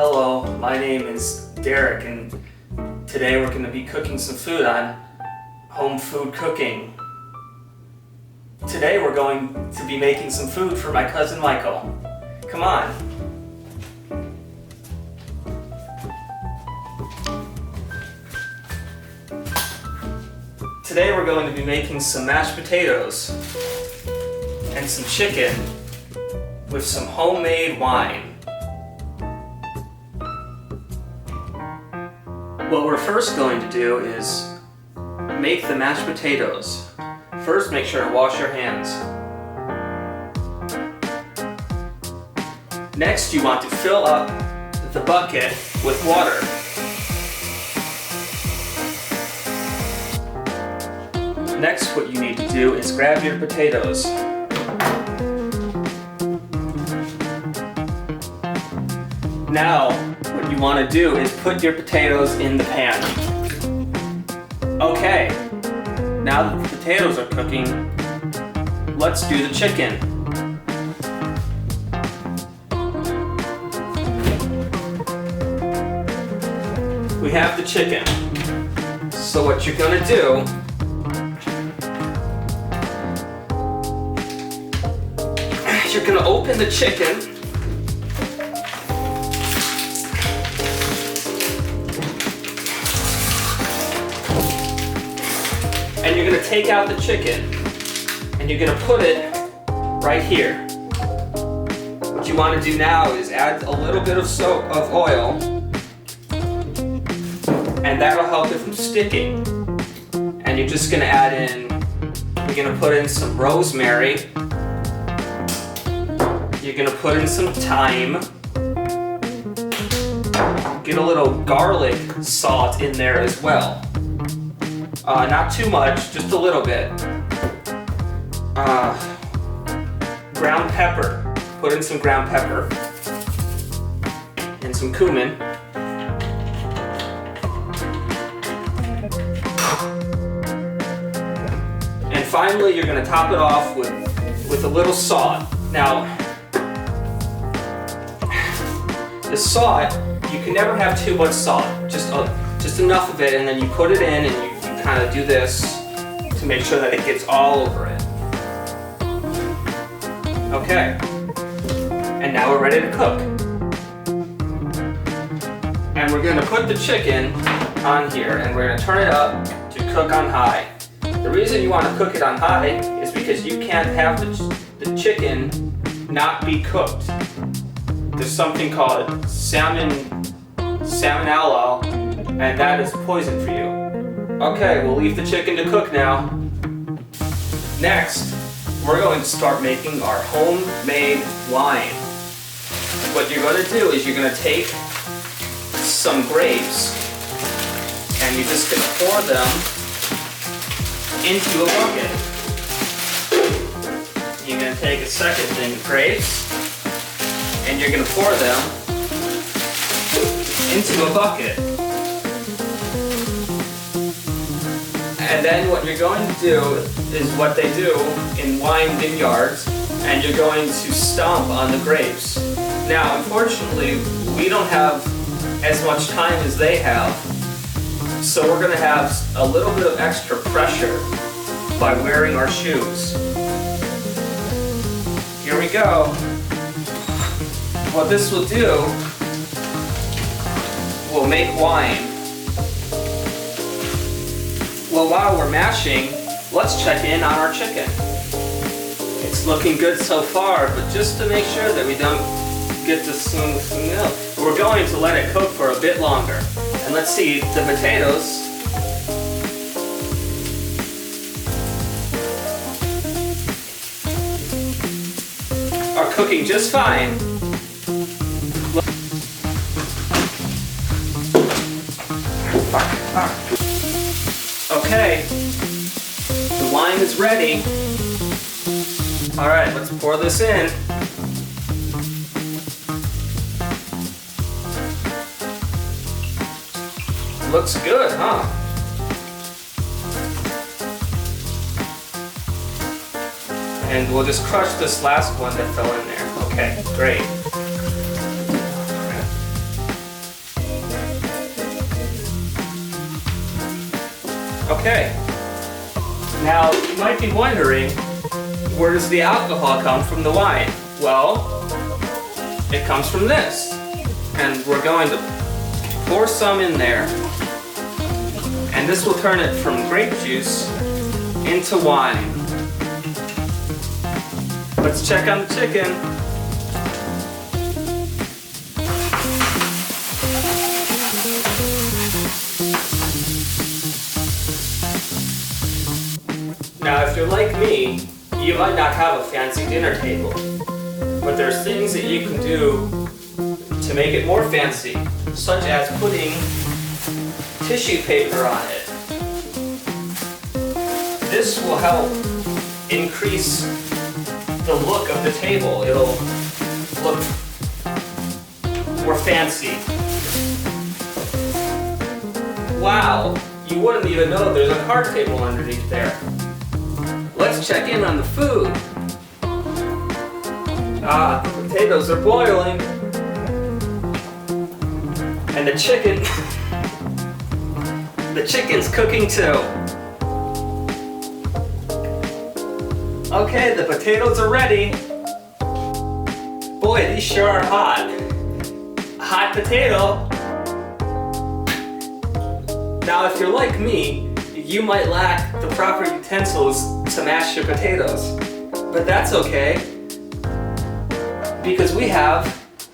Hello, my name is Derek, and today we're going to be cooking some food on home food cooking. Today we're going to be making some food for my cousin Michael. Come on. Today we're going to be making some mashed potatoes and some chicken with some homemade wine. What we're first going to do is make the mashed potatoes. First, make sure to wash your hands. Next, you want to fill up the bucket with water. Next, what you need to do is grab your potatoes. Now, what you want to do is put your potatoes in the pan. Okay, now that the potatoes are cooking, let's do the chicken. We have the chicken. So what you're gonna do is you're gonna open the chicken. And you're going to take out the chicken and you're going to put it right here. What you want to do now is add a little bit of oil, and that'll help it from sticking. And you're just going to add in, you're going to put in some rosemary, you're going to put in some thyme, get a little garlic salt in there as well. Not too much, just a little bit. Ground pepper. Put in some ground pepper. And some cumin. And finally, you're going to top it off with a little salt. Now, the salt, you can never have too much salt. Just enough of it, and then you put it in and you kind of do this to make sure that it gets all over it. Okay, and now we're ready to cook. And we're going to put the chicken on here and we're going to turn it up to cook on high. The reason you want to cook it on high is because you can't have the chicken not be cooked. There's something called salmonella, and that is poison for you. Okay, we'll leave the chicken to cook now. Next, we're going to start making our homemade wine. What you're going to do is you're going to take some grapes and you're just going to pour them into a bucket. You're going to take a second thing of grapes and you're going to pour them into a bucket. And then what you're going to do is what they do in wine vineyards, and you're going to stomp on the grapes. Now, unfortunately, we don't have as much time as they have, so we're going to have a little bit of extra pressure by wearing our shoes. Here we go. What this will do, will make wine. Well, while we're mashing, let's check in on our chicken. It's looking good so far, but just to make sure that we don't get this milk, we're going to let it cook for a bit longer. And let's see, the potatoes are cooking just fine. Okay, the wine is ready. All right, let's pour this in. Looks good, huh? And we'll just crush this last one that fell in there. Okay, great. Okay. Now, you might be wondering, where does the alcohol come from the wine? Well, it comes from this. And we're going to pour some in there. And this will turn it from grape juice into wine. Let's check on the chicken. Now, if you're like me, you might not have a fancy dinner table, but there's things that you can do to make it more fancy, such as putting tissue paper on it. This will help increase the look of the table. It'll look more fancy. Wow, you wouldn't even know there's a card table underneath there. Let's check in on the food. Ah, the potatoes are boiling. And the chicken, the chicken's cooking too. Okay, the potatoes are ready. Boy, these sure are hot. Hot potato. Now, if you're like me, you might lack the proper utensils to mash your potatoes. But that's okay, because we have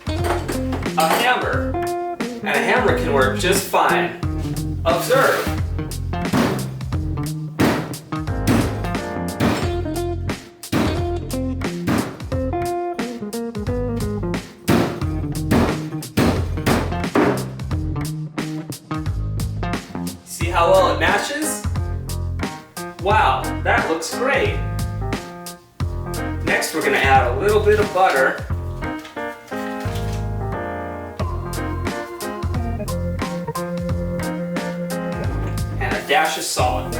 a hammer. And a hammer can work just fine. Observe. See how well it matches? Wow, that looks great. Next, we're going to add a little bit of butter. And a dash of salt.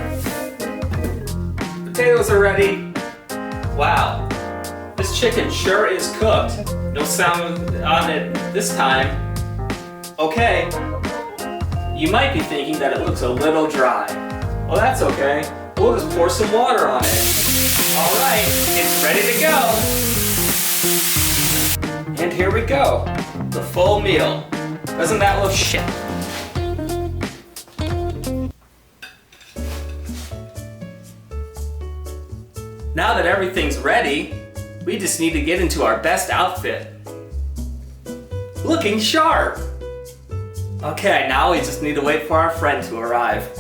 Potatoes are ready. Wow, this chicken sure is cooked. No sound on it this time. Okay, you might be thinking that it looks a little dry. Well, that's okay. We'll just pour some water on it. All right, it's ready to go. And here we go, the full meal. Doesn't that look shit? Now that everything's ready, we just need to get into our best outfit. Looking sharp. Okay, now we just need to wait for our friend to arrive.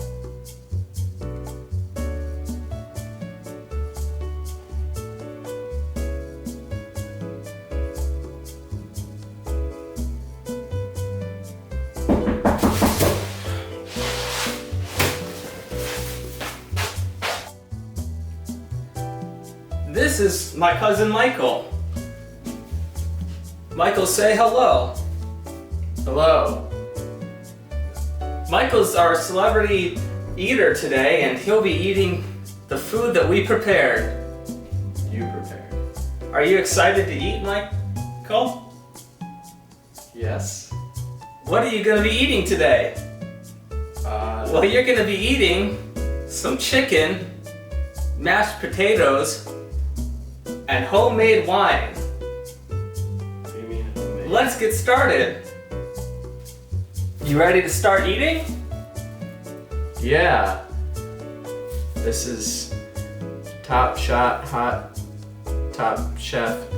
This is my cousin Michael. Michael, say hello. Hello. Michael's our celebrity eater today, and he'll be eating the food that we prepared. You prepared. Are you excited to eat, Michael? Yes. What are you going to be eating today? Well, you're going to be eating some chicken, mashed potatoes, and homemade wine. What do you mean homemade? Let's get started. You ready to start eating? Yeah. This is Top Chef,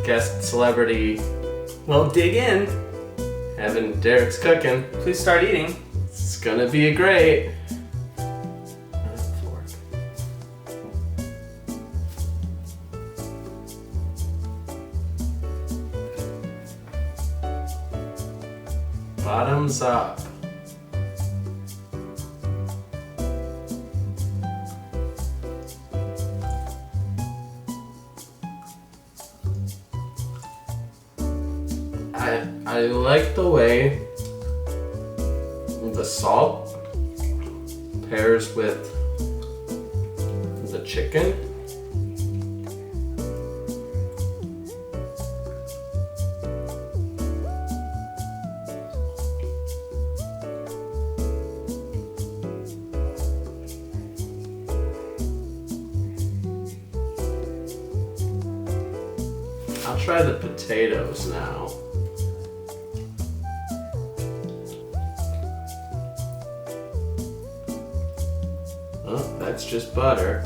guest celebrity, Well, dig in. Evan Derek's cooking. Please start eating. It's gonna be great. Bottoms up. I like the way the salt pairs with the chicken. I'll try the potatoes now. Oh, that's just butter.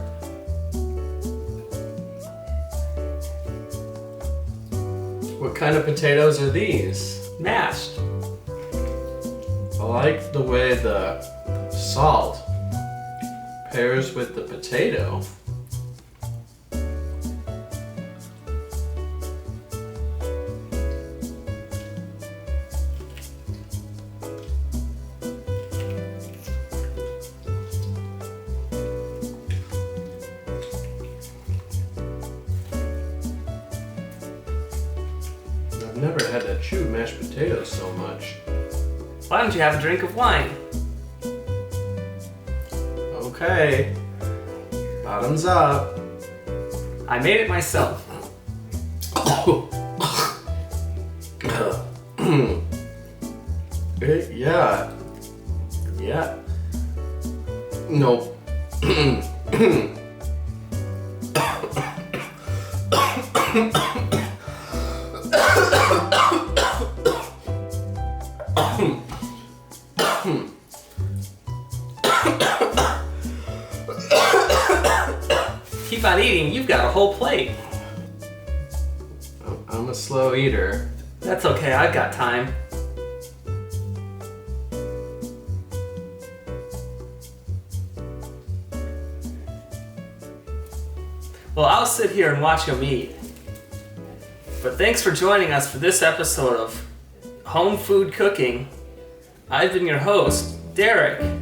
What kind of potatoes are these? Mashed. I like the way the salt pairs with the potato. I've never had to chew mashed potatoes so much. Why don't you have a drink of wine? Okay. Bottoms up. I made it myself. Yeah. Yeah. No. Keep on eating, you've got a whole plate. I'm a slow eater. That's okay, I've got time. Well, I'll sit here and watch him eat. But thanks for joining us for this episode of Home Food Cooking. I've been your host, Derek.